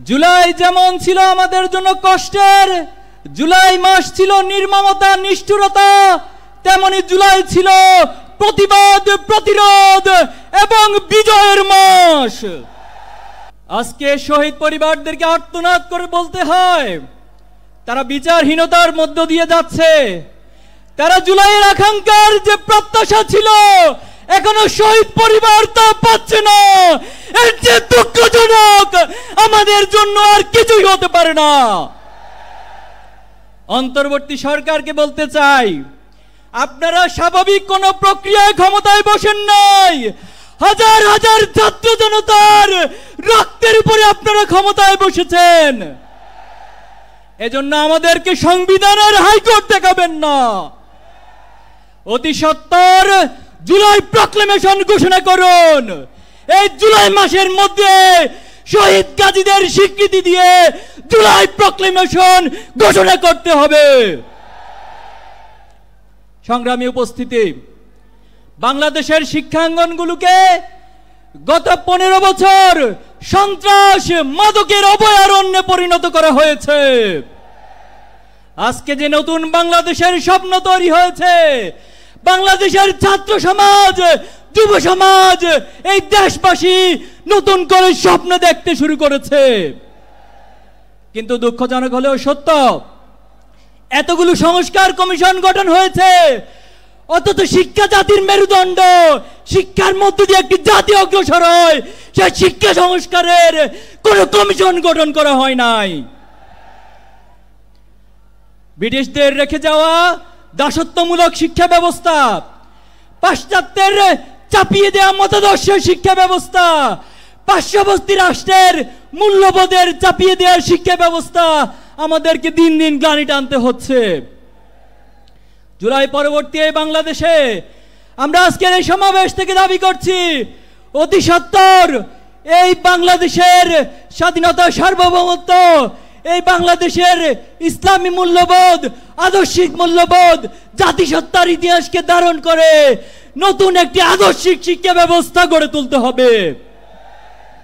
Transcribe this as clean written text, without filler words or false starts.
জুলাই যেমন ছিল আমাদের জন্য কষ্টের, জুলাই মাস ছিল নির্মমতা নিষ্ঠুরতা, তেমনি জুলাই ছিল প্রতিবাদ, প্রতিরোধ এবং বিজয়ের মাস। আজকে শহীদ পরিবারদেরকে আর্তনাদ করে বলতে হয়, তারা বিচারহীনতার মধ্য দিয়ে যাচ্ছে। তারা জুলাইয়ের আকাঙ্ক্ষার যে প্রত্যাশা ছিল, এখনো শহীদ পরিবার তা পাচ্ছে না। এর যে দুঃখজনক, আমাদের জন্য আর কিছুই হতে পারে না। অন্তর্বর্তী সরকারকে বলতে চাই, আপনারা স্বাভাবিক কোন প্রক্রিয়ায় ক্ষমতায় বসেন নাই। হাজার হাজার ছাত্র জনতার রক্তের উপরে আপনারা ক্ষমতায় বসেছেন। এজন্য আমাদেরকে সংবিধানের হাইকোর্ট দেখাবেন না। অতি সত্বর জুলাই প্রক্লেমেশন ঘোষণা করুন। এই জুলাই মাসের মধ্যে শহীদ গাজীদের স্বীকৃতি দিয়ে জুলাই প্রক্লেমেশন ঘোষণা করতে হবে। সংগ্রামী উপস্থিতি, বাংলাদেশের শিক্ষাঙ্গনগুলোকে গত 15 বছর সন্ত্রাস মাদকের অভয়ারণ্যে পরিণত করা হয়েছে। আজকে যে নতুন বাংলাদেশের স্বপ্ন তৈরি হয়েছে, বাংলাদেশের ছাত্র সমাজ, যুব সমাজ, এই দেশবাসী নতুন করে স্বপ্ন দেখতে শুরু করেছে। কিন্তু দুঃখজনক হলেও সত্য, এতগুলো সংস্কার কমিশন গঠন হয়েছে, অথচ শিক্ষা জাতির মেরুদণ্ড, শিক্ষার মধ্য দিয়ে একটি জাতি অগ্রসর হয়, সেই শিক্ষা সংস্কারের কোন কমিশন গঠন করা হয় নাই। ব্রিটিশদের রেখে যাওয়া দাসত্বমূলক শিক্ষা ব্যবস্থা, পাশ্চাত্যের চাপিয়ে দেওয়া মতাদর্শ শিক্ষা ব্যবস্থা, পার্শ্ববর্তী রাষ্ট্রের মূল্যবোধের চাপিয়ে দেওয়ার শিক্ষা ব্যবস্থা আমাদেরকে দিন দিন গ্লানি টানতে হচ্ছে। জুলাই পরবর্তী এই বাংলাদেশে আমরা আজকের এই সমাবেশ থেকে দাবি করছি, অতি সত্বর এই বাংলাদেশের স্বাধীনতা, সার্বভৌমত্ব, এই বাংলাদেশের ইসলামী মূল্যবোধ, আদর্শিক মূল্যবোধ, জাতিসত্তার ইতিহাসকে ধারণ করে নতুন একটি আদর্শিক শিক্ষা ব্যবস্থা গড়ে তুলতে হবে।